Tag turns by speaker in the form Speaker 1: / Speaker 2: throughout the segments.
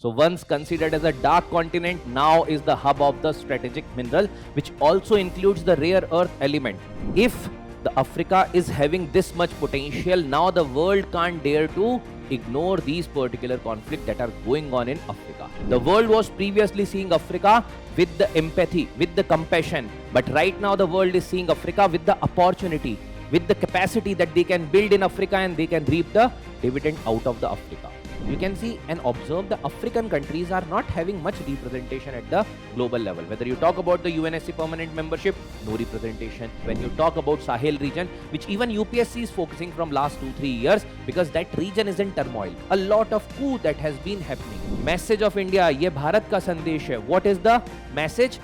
Speaker 1: So once considered as a dark continent, now is the hub of the strategic mineral, which also includes the rare earth element. If the Africa is having this much potential, now the world can't dare to ignore these particular conflicts that are going on in Africa. The world was previously seeing Africa with the empathy, with the compassion, but right now the world is seeing Africa with the opportunity, with the capacity that they can build in Africa and they can reap the dividend out of the Africa. You can see and observe the African countries are not having much representation at the global level. Whether you talk about the UNSC permanent membership, no representation. When you talk about Sahel region, which even UPSC is focusing from last 2-3 years, because that region is in turmoil. A lot of coup that has been happening. Message of India, ye Bharat ka sandesh hai. What is the message?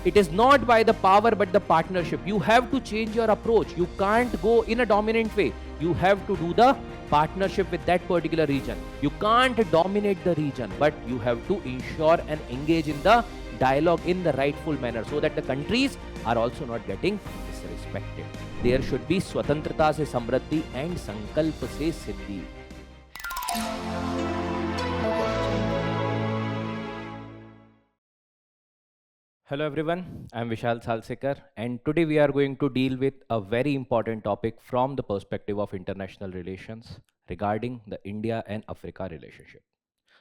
Speaker 1: It is not by the power but the partnership. You have to change your approach. You can't go in a dominant way. You have to do the partnership with that particular region. You can't dominate the region, but you have to ensure and engage in the dialogue in the rightful manner so that the countries are also not getting disrespected. There should be Swatantrata se Samriddhi and Sankalp se Siddhi. Hello everyone, I am Vishal Salsekar and today we are going to deal with a very important topic from the perspective of international relations regarding the India and Africa relationship.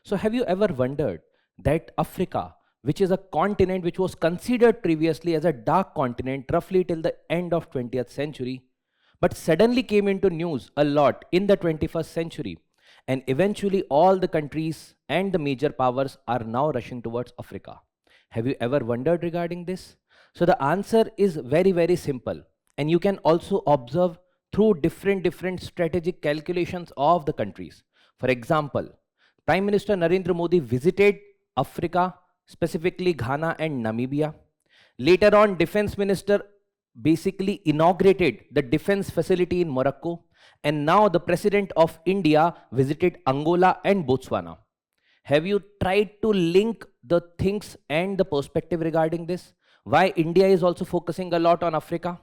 Speaker 1: So have you ever wondered that Africa, which is a continent which was considered previously as a dark continent roughly till the end of 20th century, but suddenly came into news a lot in the 21st century, and eventually all the countries and the major powers are now rushing towards Africa. Have you ever wondered regarding this? So the answer is very, very simple. And you can also observe through different strategic calculations of the countries. For example, Prime Minister Narendra Modi visited Africa, specifically Ghana and Namibia. Later on, Defense Minister basically inaugurated the defense facility in Morocco. And now the President of India visited Angola and Botswana. Have you tried to link the things and the perspective regarding this? Why India is also focusing a lot on Africa?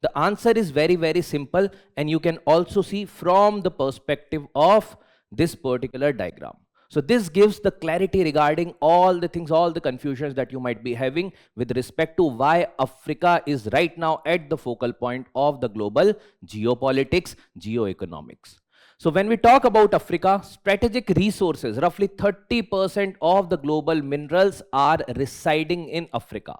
Speaker 1: The answer is very, very simple, and you can also see from the perspective of this particular diagram. So this gives the clarity regarding all the things, all the confusions that you might be having with respect to why Africa is right now at the focal point of the global geopolitics, geoeconomics. So when we talk about Africa, strategic resources, roughly 30% of the global minerals are residing in Africa.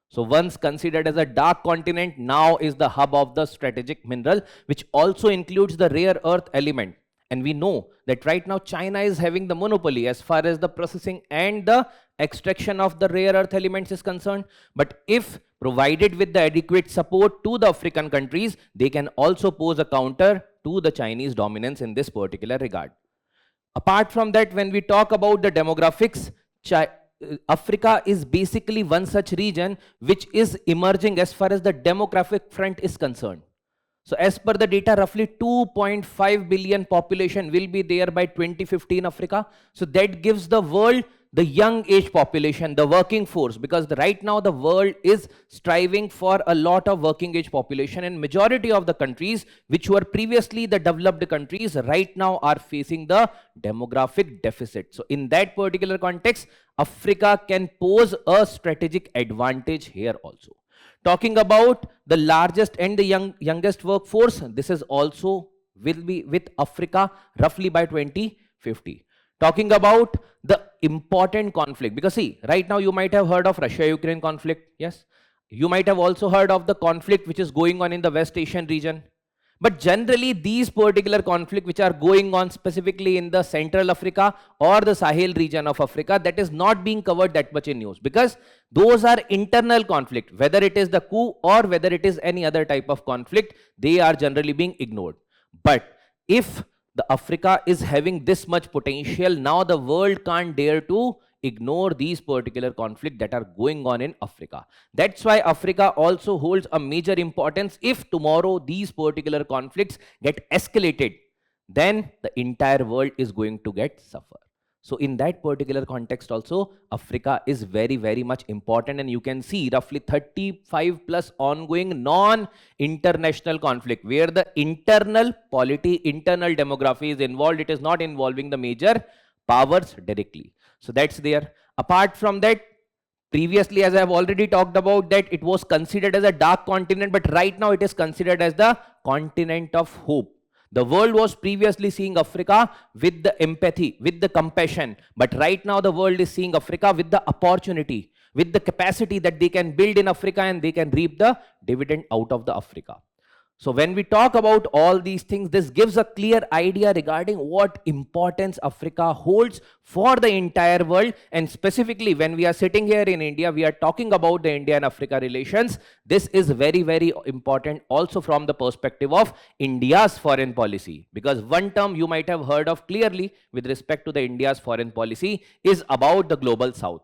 Speaker 1: So once considered as a dark continent, now is the hub of the strategic mineral, which also includes the rare earth element. And we know that right now China is having the monopoly as far as the processing and the extraction of the rare earth elements is concerned. But if provided with the adequate support to the African countries, they can also pose a counter to the Chinese dominance in this particular regard. Apart from that, when we talk about the demographics, Africa is basically one such region which is emerging as far as the demographic front is concerned. So as per the data, roughly 2.5 billion population will be there by 2050 in Africa. So that gives the world the young age population, the working force, because right now the world is striving for a lot of working age population, and majority of the countries which were previously the developed countries right now are facing the demographic deficit. So in that particular context, Africa can pose a strategic advantage here also. Talking about the largest and the youngest workforce, this is also will be with Africa roughly by 2050. Talking about the important conflict, because see, right now you might have heard of Russia-Ukraine conflict, yes? You might have also heard of the conflict which is going on in the West Asian region. But generally, these particular conflicts which are going on specifically in the Central Africa or the Sahel region of Africa, that is not being covered that much in news, because those are internal conflict. Whether it is the coup or whether it is any other type of conflict, they are generally being ignored. But if the Africa is having this much potential, now the world can't dare to ignore these particular conflicts that are going on in Africa. That's why Africa also holds a major importance. If tomorrow these particular conflicts get escalated, then the entire world is going to get suffer. So in that particular context also, Africa is very, very much important, and you can see roughly 35 plus ongoing non-international conflict where the internal polity, internal demography is involved. It is not involving the major powers directly. So that's there. Apart from that, previously, as I have already talked about, that it was considered as a dark continent, but right now it is considered as the continent of hope. The world was previously seeing Africa with the empathy, with the compassion, but right now the world is seeing Africa with the opportunity, with the capacity that they can build in Africa and they can reap the dividend out of the Africa. So when we talk about all these things, this gives a clear idea regarding what importance Africa holds for the entire world. And specifically, when we are sitting here in India, we are talking about the India and Africa relations. This is very, very important also from the perspective of India's foreign policy. Because one term you might have heard of clearly with respect to the India's foreign policy is about the global south.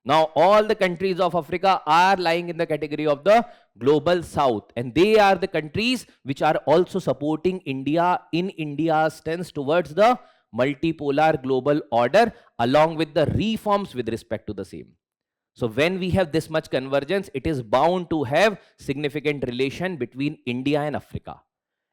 Speaker 1: Now, all the countries of Africa are lying in the category of the global south, and they are the countries which are also supporting India in India's stance towards the multipolar global order, along with the reforms with respect to the same. So when we have this much convergence, it is bound to have significant relation between India and Africa.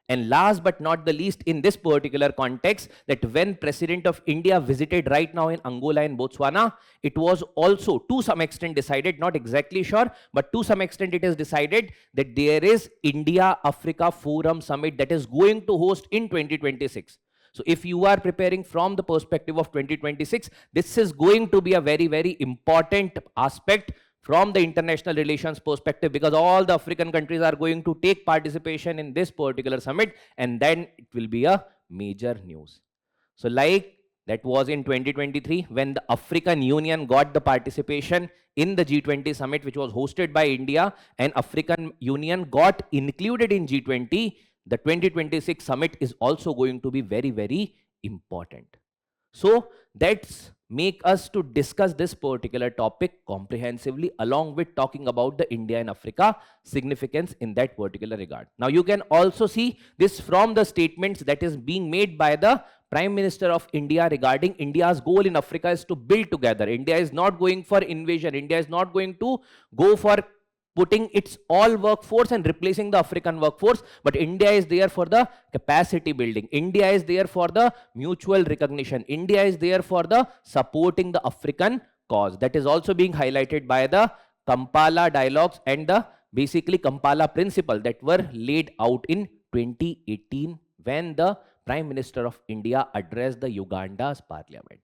Speaker 1: And last but not the least, in this particular context, that when President of India visited right now in Angola and Botswana, it was also to some extent decided, not exactly sure, but to some extent it is decided that there is India-Africa Forum Summit that is going to host in 2026. So if you are preparing from the perspective of 2026, this is going to be a very, very important aspect from the international relations perspective, because all the African countries are going to take participation in this particular summit, and then it will be a major news. So like that was in 2023 when the African Union got the participation in the G20 summit, which was hosted by India, and African Union got included in G20. The 2026 summit is also going to be very, very important. So that's make us to discuss this particular topic comprehensively, along with talking about the India and Africa significance in that particular regard. Now you can also see this from the statements that is being made by the Prime Minister of India regarding India's goal in Africa is to build together. India is not going for invasion. India is not going to go for putting its all workforce and replacing the African workforce, but India is there for the capacity building. India is there for the mutual recognition. India is there for the supporting the African cause. That is also being highlighted by the Kampala dialogues and the basically Kampala principle that were laid out in 2018 when the Prime Minister of India addressed the Uganda's parliament.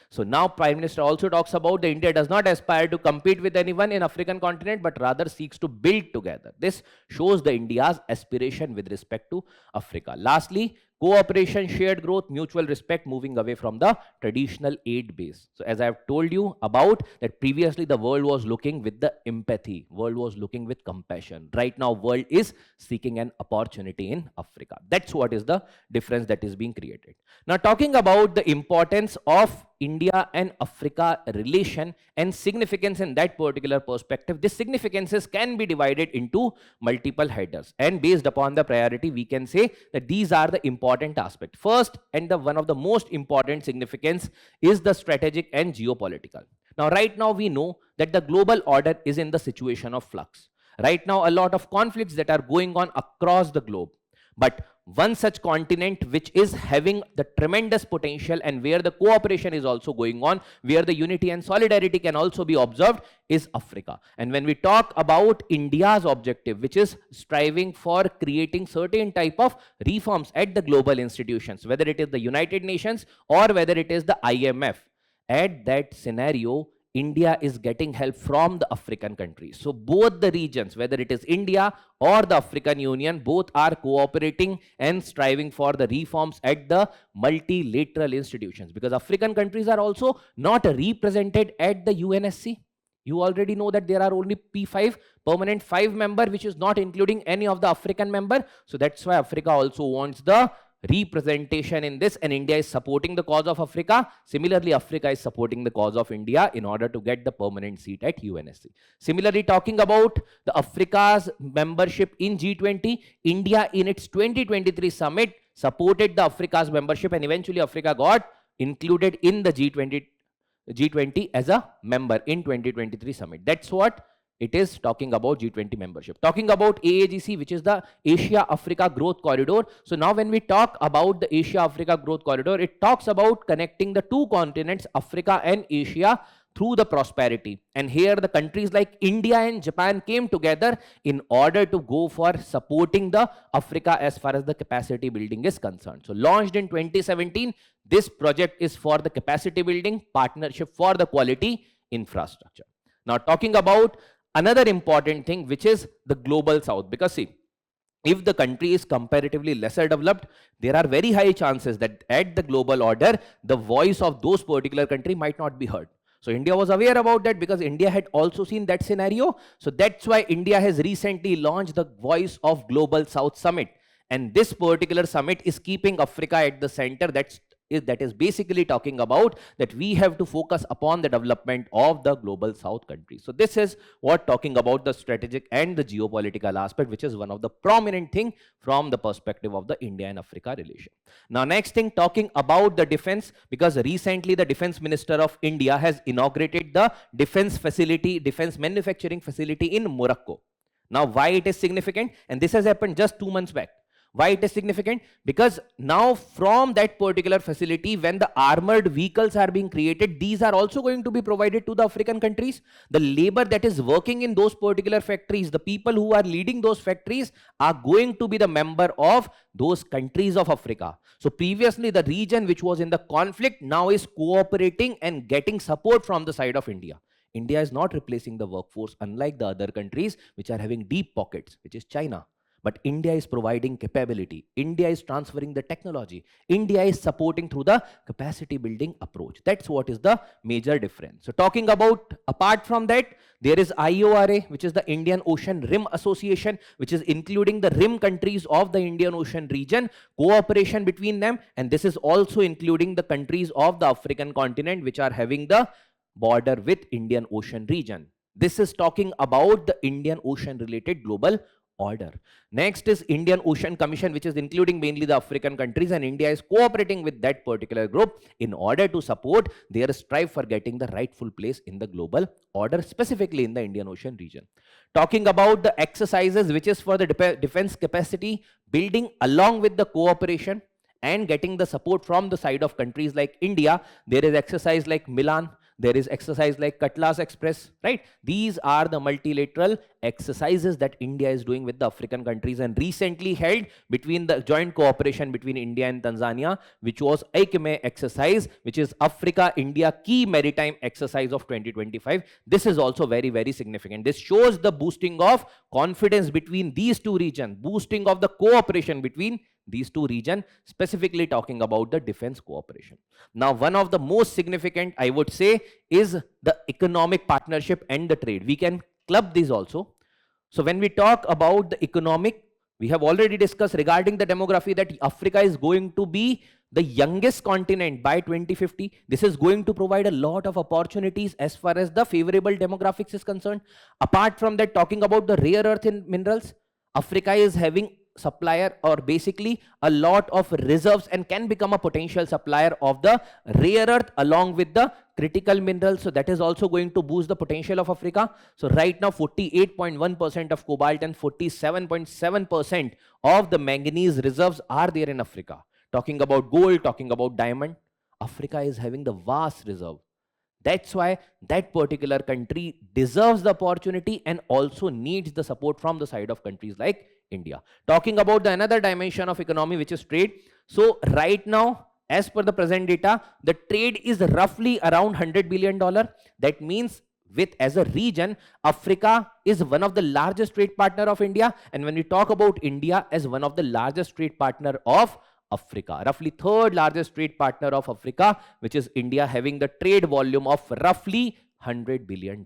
Speaker 1: So now Prime Minister also talks about that India does not aspire to compete with anyone in African continent, but rather seeks to build together. This shows the India's aspiration with respect to Africa. Lastly, cooperation, shared growth, mutual respect, moving away from the traditional aid base. So as I have told you about that previously, the world was looking with the empathy, world was looking with compassion. Right now, world is seeking an opportunity in Africa. That's what is the difference that is being created. Now talking about the importance of India and Africa relation and significance in that particular perspective, these significances can be divided into multiple headers, and based upon the priority we can say that these are the important aspects. First, and the one of the most important significance is the strategic and geopolitical. Now right now we know that the global order is in the situation of flux. Right now a lot of conflicts that are going on across the globe, but one such continent which is having the tremendous potential and where the cooperation is also going on, where the unity and solidarity can also be observed, is Africa. And when we talk about India's objective, which is striving for creating certain type of reforms at the global institutions, whether it is the United Nations or whether it is the IMF, at that scenario, India is getting help from the African countries. So both the regions, whether it is India or the African Union, both are cooperating and striving for the reforms at the multilateral institutions, because African countries are also not represented at the UNSC. You already know that there are only P5, permanent 5 member, which is not including any of the African member. So that's why Africa also wants the representation in this, and India is supporting the cause of Africa. Similarly, Africa is supporting the cause of India in order to get the permanent seat at UNSC. Similarly, talking about the Africa's membership in G20, India in its 2023 summit supported the Africa's membership, and eventually Africa got included in the G20 as a member in 2023 summit. That's what It is talking about G20 membership. Talking about AAGC, which is the Asia-Africa Growth Corridor. So now when we talk about the Asia-Africa Growth Corridor, it talks about connecting the two continents, Africa and Asia, through the prosperity. And here the countries like India and Japan came together in order to go for supporting the Africa as far as the capacity building is concerned. So launched in 2017, this project is for the capacity building, partnership for the quality infrastructure. Now talking about another important thing, which is the global south, because see, if the country is comparatively lesser developed, there are very high chances that at the global order, the voice of those particular country might not be heard. So India was aware about that because India had also seen that scenario. So that's why India has recently launched the Voice of Global South Summit. And this particular summit is keeping Africa at the center. That is basically talking about that we have to focus upon the development of the global south countries. So this is what talking about the strategic and the geopolitical aspect, which is one of the prominent thing from the perspective of the India and Africa relation. Now next thing, talking about the defense, because recently the defense minister of India has inaugurated the defense manufacturing facility in Morocco. Now why it is significant? And this has happened just 2 months back. Why it is significant? Because now from that particular facility, when the armored vehicles are being created, these are also going to be provided to the African countries. The labor that is working in those particular factories, the people who are leading those factories are going to be the member of those countries of Africa. So previously the region which was in the conflict now is cooperating and getting support from the side of India. India is not replacing the workforce, unlike the other countries which are having deep pockets, which is China. But India is providing capability. India is transferring the technology. India is supporting through the capacity building approach. That's what is the major difference. So talking about, apart from that, there is IORA, which is the Indian Ocean Rim Association, which is including the rim countries of the Indian Ocean region, cooperation between them. And this is also including the countries of the African continent, which are having the border with Indian Ocean region. This is talking about the Indian Ocean related global order. Next is Indian Ocean Commission, which is including mainly the African countries, and India is cooperating with that particular group in order to support their strive for getting the rightful place in the global order, specifically in the Indian Ocean region. Talking about the exercises, which is for the defense capacity building along with the cooperation and getting the support from the side of countries like India, there is exercise like Milan, there is exercise like Cutlass Express, right? These are the multilateral exercises that India is doing with the African countries, and recently held between the joint cooperation between India and Tanzania, which was AICME exercise, which is Africa-India Key Maritime Exercise of 2025. This is also very, very significant. This shows the boosting of confidence between these two regions, boosting of the cooperation between these two regions, specifically talking about the defense cooperation. Now, one of the most significant, I would say, is the economic partnership and the trade. We can club these also. So when we talk about the economic, we have already discussed regarding the demography that Africa is going to be the youngest continent by 2050. This is going to provide a lot of opportunities as far as the favorable demographics is concerned. Apart from that, talking about the rare earth minerals, Africa is having supplier or basically a lot of reserves and can become a potential supplier of the rare earth along with the critical minerals. So that is also going to boost the potential of Africa. So right now 48.1% of cobalt and 47.7% of the manganese reserves are there in Africa. Talking about gold, talking about diamond, Africa is having the vast reserve. That's why that particular country deserves the opportunity and also needs the support from the side of countries like India. Talking about the another dimension of economy, which is trade. So right now, as per the present data, the trade is roughly around $100 billion. That means as a region, Africa is one of the largest trade partner of India. And when we talk about India as one of the largest trade partner of Africa, roughly third largest trade partner of Africa, which is India, having the trade volume of roughly $100 billion.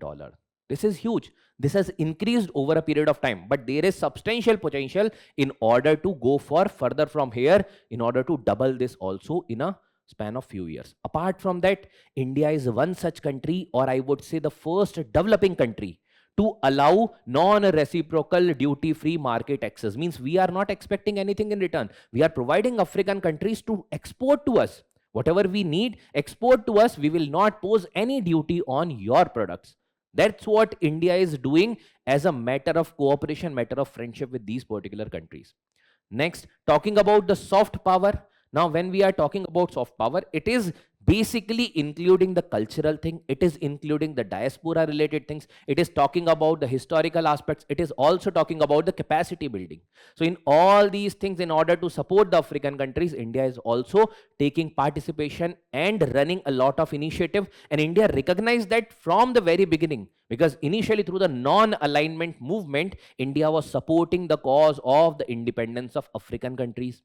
Speaker 1: This is huge. This has increased over a period of time, but there is substantial potential in order to go for further from here, in order to double this also in a span of few years. Apart from that, India is one such country, or I would say the first developing country to allow non-reciprocal duty-free market access. Means we are not expecting anything in return. We are providing African countries to export to us. Whatever we need, export to us. We will not pose any duty on your products. That's what India is doing as a matter of cooperation, matter of friendship with these particular countries. Next, talking about the soft power. Now, when we are talking about soft power, it is basically including the cultural thing, it is including the diaspora related things, it is talking about the historical aspects, it is also talking about the capacity building. So in all these things, in order to support the African countries, India is also taking participation and running a lot of initiative, and India recognized that from the very beginning, because initially through the non-alignment movement, India was supporting the cause of the independence of African countries.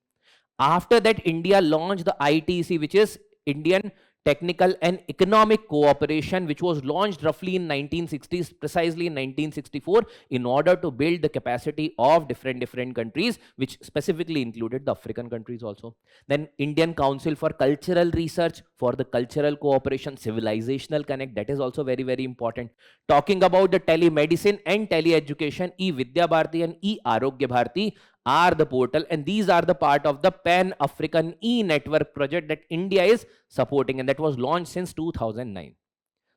Speaker 1: After that, India launched the ITC, which is Indian Technical and Economic Cooperation, which was launched roughly in 1960s, precisely in 1964, in order to build the capacity of different countries, which specifically included the African countries also. Then Indian Council for Cultural Research for the cultural cooperation, civilizational connect, that is also very important. Talking about the telemedicine and tele-education, E-Vidya Bharati and E-Arogya Bharati are the portal, and these are the part of the Pan-African e-network project that India is supporting, and that was launched since 2009.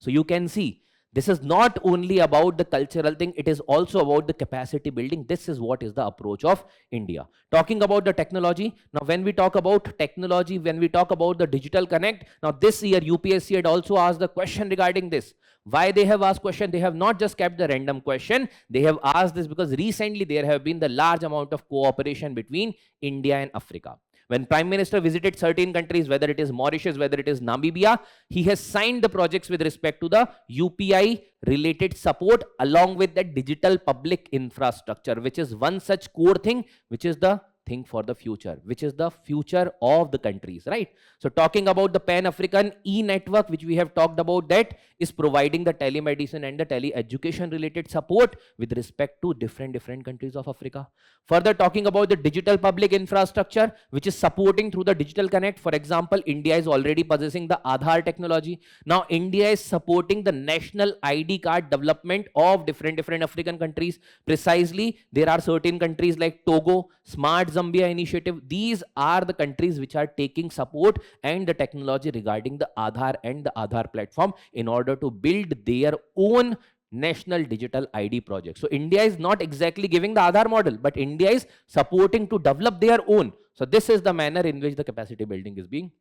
Speaker 1: So you can see, this is not only about the cultural thing, it is also about the capacity building. This is what is the approach of India. Talking about the technology, now when we talk about technology, when we talk about the digital connect, now this year UPSC had also asked the question regarding this. Why they have asked question? They have not just kept the random question, they have asked this because recently there have been the large amount of cooperation between India and Africa. When Prime Minister visited certain countries, whether it is Mauritius, whether it is Namibia, he has signed the projects with respect to the UPI related support, along with the digital public infrastructure, which is one such core thing, which is the thing for the future, which is the future of the countries, right? So talking about the Pan-African e-network, which we have talked about, that is providing the telemedicine and the tele-education related support with respect to different countries of Africa. Further talking about the digital public infrastructure, which is supporting through the digital connect. For example, India is already possessing the Aadhaar technology. Now India is supporting the national ID card development of different African countries. Precisely, there are certain countries like Togo, Smart Zambia initiative. These are the countries which are taking support and the technology regarding the Aadhaar and the Aadhaar platform in order to build their own national digital ID project. So India is not exactly giving the Aadhaar model, but India is supporting to develop their own. So this is the manner in which the capacity building is being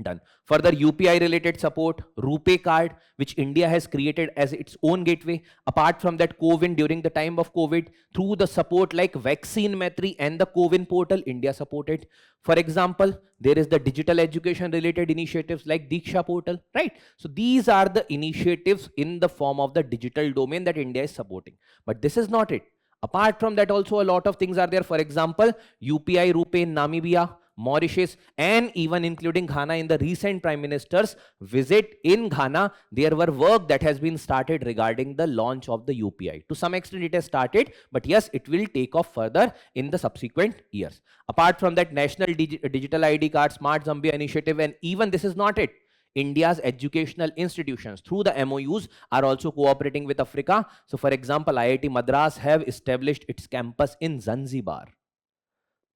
Speaker 1: done. Further, UPI related support, RuPay card, which India has created as its own gateway. Apart from that, COVID, during the time of COVID, through the support like Vaccine Matri and the COVID portal, India supported. For example, there is the digital education related initiatives like Diksha portal, right? So these are the initiatives in the form of the digital domain that India is supporting. But this is not it. Apart from that, also a lot of things are there. For example, UPI, RuPay in Namibia, Mauritius, and even including Ghana. In the recent Prime Minister's visit in Ghana, there were work that has been started regarding the launch of the UPI. To some extent it has started, but yes, it will take off further in the subsequent years. Apart from that, National Digital ID Card, Smart Zambia initiative, and even this is not it. India's educational institutions through the MOUs are also cooperating with Africa. So for example, IIT Madras have established its campus in Zanzibar.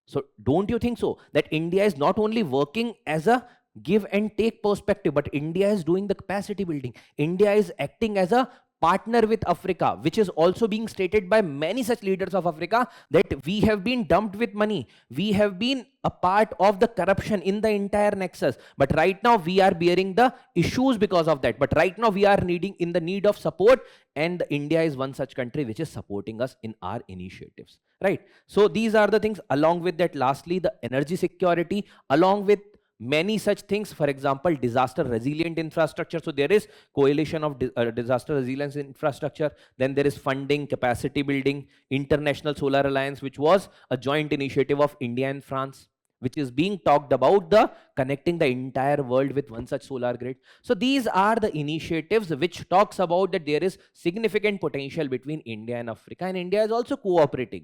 Speaker 1: So don't you think so that India is not only working as a give and take perspective, but India is doing the capacity building. India is acting as a partner with Africa, which is also being stated by many such leaders of Africa, that we have been dumped with money. We have been a part of the corruption in the entire nexus. But right now we are bearing the issues because of that. But right now we are in the need of support, and India is one such country which is supporting us in our initiatives, right? So these are the things. Along with that, lastly, the energy security, along with many such things. For example, disaster resilient infrastructure. So there is coalition of disaster resilience infrastructure. Then there is funding, capacity building, International Solar Alliance, which was a joint initiative of India and France, which is being talked about the connecting the entire world with one such solar grid. So these are the initiatives which talks about that there is significant potential between India and Africa, and India is also cooperating.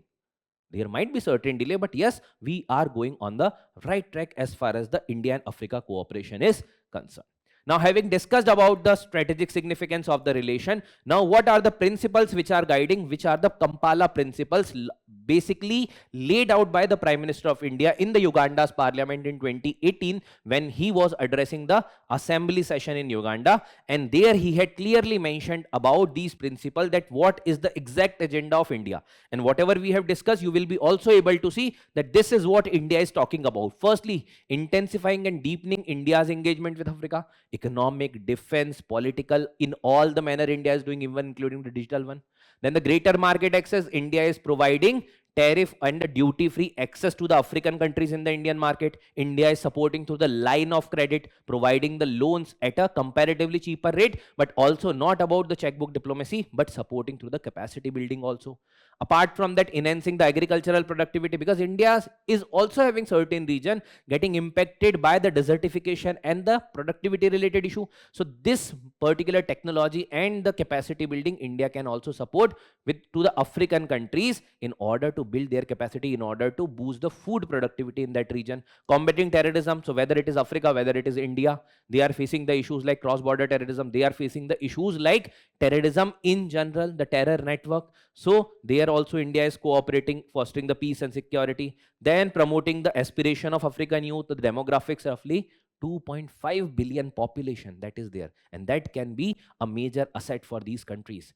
Speaker 1: There might be certain delay, but yes, we are going on the right track as far as the India and Africa cooperation is concerned. Now, having discussed about the strategic significance of the relation, now what are the principles which are guiding, which are the Kampala principles basically laid out by the Prime Minister of India in the Uganda's parliament in 2018 when he was addressing the assembly session in Uganda. And there he had clearly mentioned about these principles, that what is the exact agenda of India. And whatever we have discussed, you will be also able to see that this is what India is talking about. Firstly, intensifying and deepening India's engagement with Africa, economic, defense, political, in all the manner India is doing, even including the digital one. Then the greater market access, India is providing tariff and duty-free access to the African countries in the Indian market. India is supporting through the line of credit, providing the loans at a comparatively cheaper rate, but also not about the checkbook diplomacy, but supporting through the capacity building also. Apart from that, enhancing the agricultural productivity, because India is also having certain region getting impacted by the desertification and the productivity related issue. So this particular technology and the capacity building, India can also support with to the African countries in order to build their capacity, in order to boost the food productivity in that region. Combating terrorism, so whether it is Africa, whether it is India, they are facing the issues like cross-border terrorism, they are facing the issues like terrorism in general, the terror network. So there also India is cooperating, fostering the peace and security. Then promoting the aspiration of African youth, the demographics, roughly 2.5 billion population that is there, and that can be a major asset for these countries.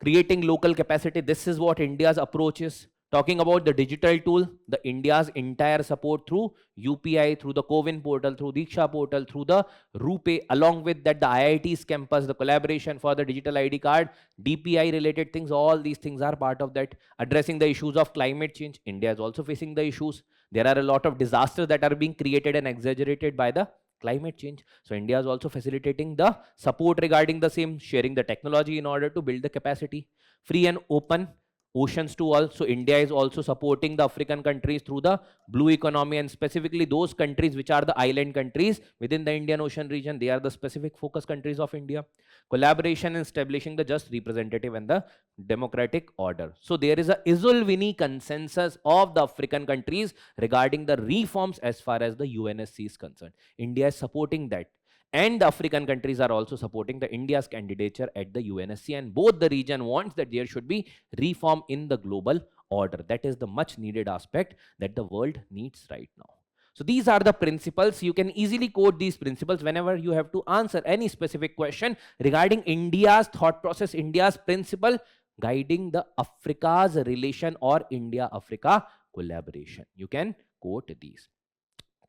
Speaker 1: Creating local capacity, this is what India's approach is. Talking about the digital tool, the India's entire support through UPI, through the CoWIN portal, through Diksha portal, through the RuPay, along with that the IIT's campus, the collaboration for the digital ID card, DPI related things, all these things are part of that. Addressing the issues of climate change, India is also facing the issues. There are a lot of disasters that are being created and exaggerated by the climate change. So India is also facilitating the support regarding the same, sharing the technology in order to build the capacity. Free and open oceans to all. So India is also supporting the African countries through the blue economy, and specifically those countries which are the island countries within the Indian Ocean region. They are the specific focus countries of India. Collaboration in establishing the just representative and the democratic order. So there is a Isolvini consensus of the African countries regarding the reforms as far as the UNSC is concerned. India is supporting that. And the African countries are also supporting the India's candidature at the UNSC, and both the region wants that there should be reform in the global order. That is the much needed aspect that the world needs right now. So these are the principles. You can easily quote these principles whenever you have to answer any specific question regarding India's thought process, India's principle guiding the Africa's relation or India-Africa collaboration. You can quote these.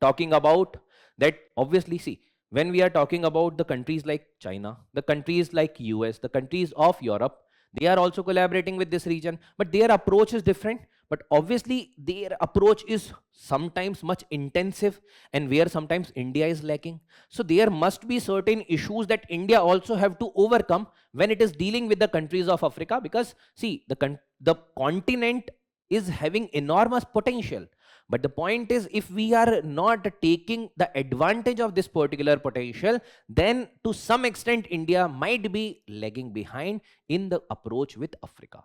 Speaker 1: Talking about that, obviously, see, when we are talking about the countries like China, the countries like US, the countries of Europe, they are also collaborating with this region, but their approach is different. But obviously their approach is sometimes much intensive, and where sometimes India is lacking. So there must be certain issues that India also have to overcome when it is dealing with the countries of Africa, because see, the continent is having enormous potential. But the point is, if we are not taking the advantage of this particular potential, then to some extent India might be lagging behind in the approach with Africa.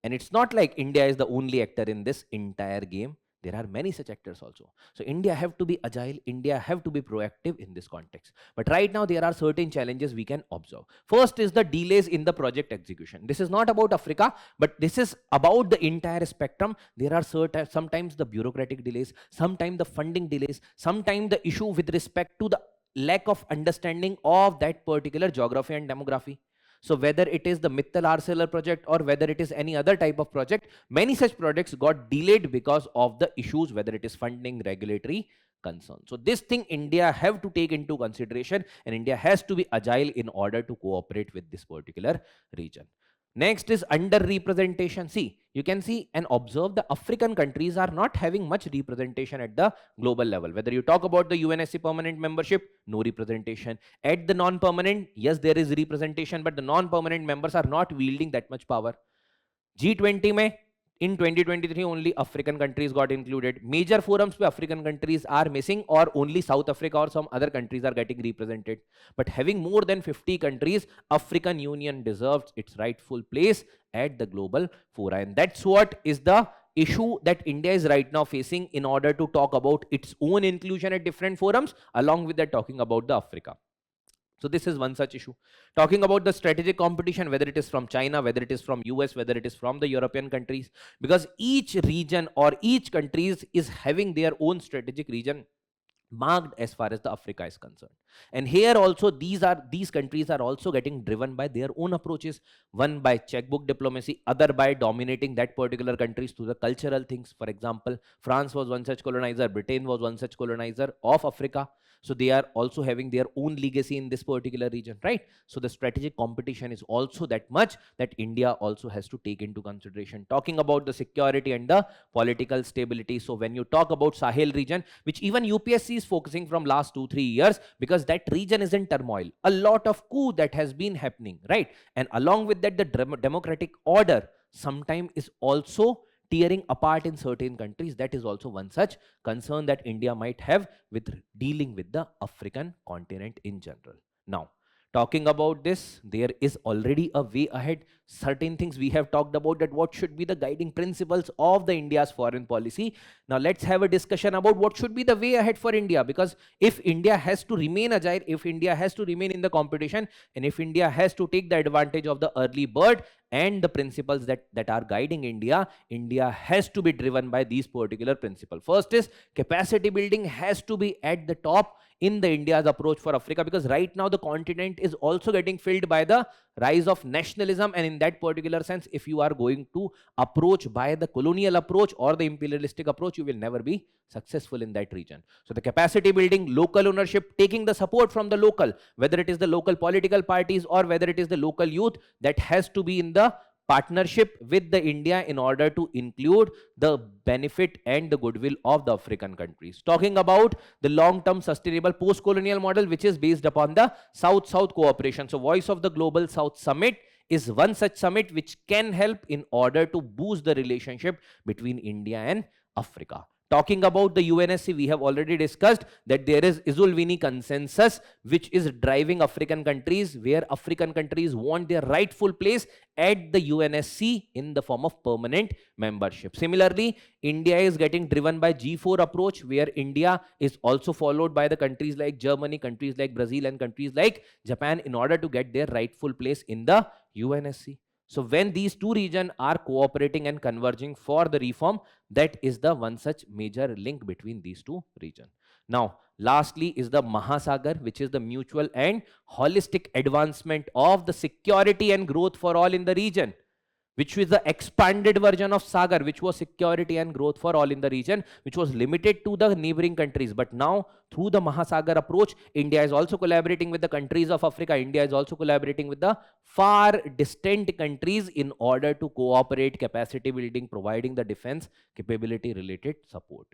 Speaker 1: And it's not like India is the only actor in this entire game. There are many such actors also. So India have to be agile, India have to be proactive in this context. But right now there are certain challenges we can observe. First is the delays in the project execution. This is not about Africa, but this is about the entire spectrum. There are sometimes the bureaucratic delays, sometimes the funding delays, sometimes the issue with respect to the lack of understanding of that particular geography and demography. So whether it is the Mittal Arcelor project or whether it is any other type of project, many such projects got delayed because of the issues, whether it is funding, regulatory concerns. So this thing India have to take into consideration, and India has to be agile in order to cooperate with this particular region. Next is underrepresentation. See, you can see and observe the African countries are not having much representation at the global level. Whether you talk about the UNSC permanent membership, no representation. At the non-permanent, yes, there is representation, but the non-permanent members are not wielding that much power. G20 mein, in 2023 only African countries got included. Major forums where African countries are missing, or only South Africa or some other countries are getting represented. But having more than 50 countries, African Union deserves its rightful place at the global fora. And that's what is the issue that India is right now facing in order to talk about its own inclusion at different forums, along with that talking about the Africa. So this is one such issue. Talking about the strategic competition, whether it is from China, whether it is from US, whether it is from the European countries, because each region or each countries is having their own strategic region marked as far as the Africa is concerned. And here also these countries are also getting driven by their own approaches, one by checkbook diplomacy, other by dominating that particular countries through the cultural things. For example, France was one such colonizer, Britain was one such colonizer of Africa. So they are also having their own legacy in this particular region, right? So the strategic competition is also that much that India also has to take into consideration. Talking about the security and the political stability. So when you talk about Sahel region, which even UPSC is focusing from last 2-3 years, because that region is in turmoil, a lot of coup that has been happening, right? And along with that, the democratic order sometime is also tearing apart in certain countries. That is also one such concern that India might have with dealing with the African continent in general. Now, talking about this, there is already a way ahead. Certain things we have talked about, that what should be the guiding principles of the India's foreign policy. Now let's have a discussion about what should be the way ahead for India, because if India has to remain agile, if India has to remain in the competition, and if India has to take the advantage of the early bird and the principles that are guiding India, India has to be driven by these particular principles. First is capacity building has to be at the top in the India's approach for Africa, because right now the continent is also getting filled by the rise of nationalism, and in that particular sense, if you are going to approach by the colonial approach or the imperialistic approach, you will never be successful in that region. So the capacity building, local ownership, taking the support from the local, whether it is the local political parties or whether it is the local youth, that has to be in the partnership with the India in order to include the benefit and the goodwill of the African countries. Talking about the long-term sustainable post-colonial model, which is based upon the South-South cooperation. So Voice of the Global South Summit is one such summit which can help in order to boost the relationship between India and Africa. Talking about the UNSC, we have already discussed that there is Isulvini consensus which is driving African countries, where African countries want their rightful place at the UNSC in the form of permanent membership. Similarly, India is getting driven by G4 approach, where India is also followed by the countries like Germany, countries like Brazil, and countries like Japan in order to get their rightful place in the UNSC. So when these two regions are cooperating and converging for the reform, that is the one such major link between these two regions. Now, lastly is the Mahasagar, which is the mutual and holistic advancement of the security and growth for all in the region, which was the expanded version of Sagar, which was security and growth for all in the region, which was limited to the neighboring countries. But now, through the Mahasagar approach, India is also collaborating with the countries of Africa. India is also collaborating with the far distant countries in order to cooperate, capacity building, providing the defense capability related support.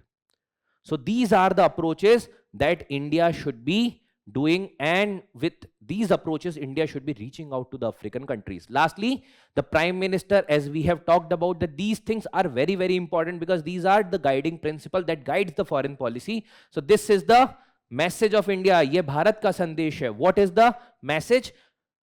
Speaker 1: So these are the approaches that India should be doing, and with these approaches, India should be reaching out to the African countries. Lastly, the Prime Minister, as we have talked about, that these things are very, very important, because these are the guiding principle that guides the foreign policy. So this is the message of India. Ye Bharat ka sandesh hai. What is the message?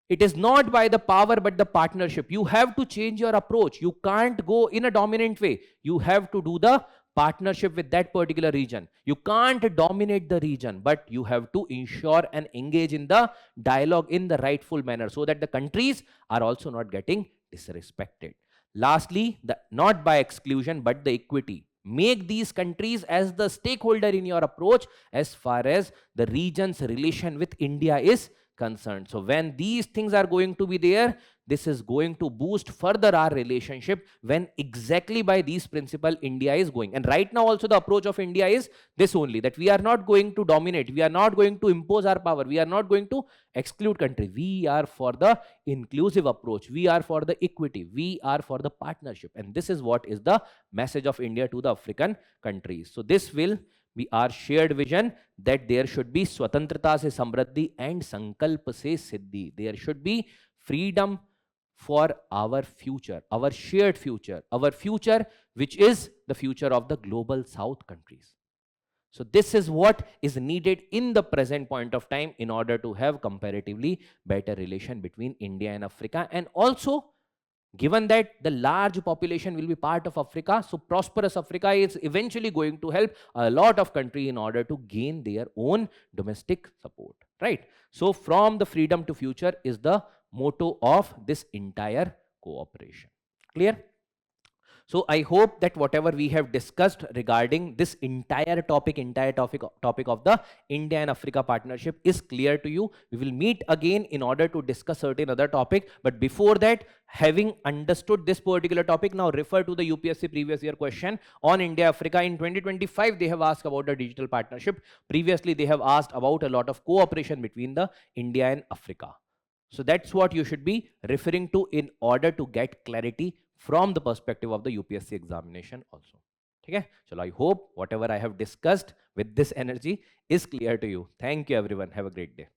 Speaker 1: It is not by the power but the partnership. You have to change your approach. You can't go in a dominant way. You have to do the partnership with that particular region. You can't dominate the region, but you have to ensure and engage in the dialogue in the rightful manner, so that the countries are also not getting disrespected. Lastly, not by exclusion but the equity. Make these countries as the stakeholder in your approach as far as the region's relation with India is concerned. So when these things are going to be there, this is going to boost further our relationship, when exactly by these principles India is going. And right now also the approach of India is this only, that we are not going to dominate, we are not going to impose our power, we are not going to exclude country. We are for the inclusive approach, we are for the equity, we are for the partnership. And this is what is the message of India to the African countries. So this will be our shared vision, that there should be swatantrata se samriddhi and sankalp se siddhi. There should be freedom for our future, our shared future, our future which is the future of the global South countries. So this is what is needed in the present point of time in order to have comparatively better relation between India and Africa. And also, given that the large population will be part of Africa, so prosperous Africa is eventually going to help a lot of countries in order to gain their own domestic support. right? So from the freedom to future is the motto of this entire cooperation. Clear? So I hope that whatever we have discussed regarding this entire topic of the India and Africa partnership is clear to you. We will meet again in order to discuss certain other topic. But before that, having understood this particular topic, now refer to the UPSC previous year question on India Africa. In 2025, they have asked about the digital partnership. Previously, they have asked about a lot of cooperation between the India and Africa. So that's what you should be referring to in order to get clarity from the perspective of the UPSC examination also. Okay? So I hope whatever I have discussed with this energy is clear to you. Thank you everyone. Have a great day.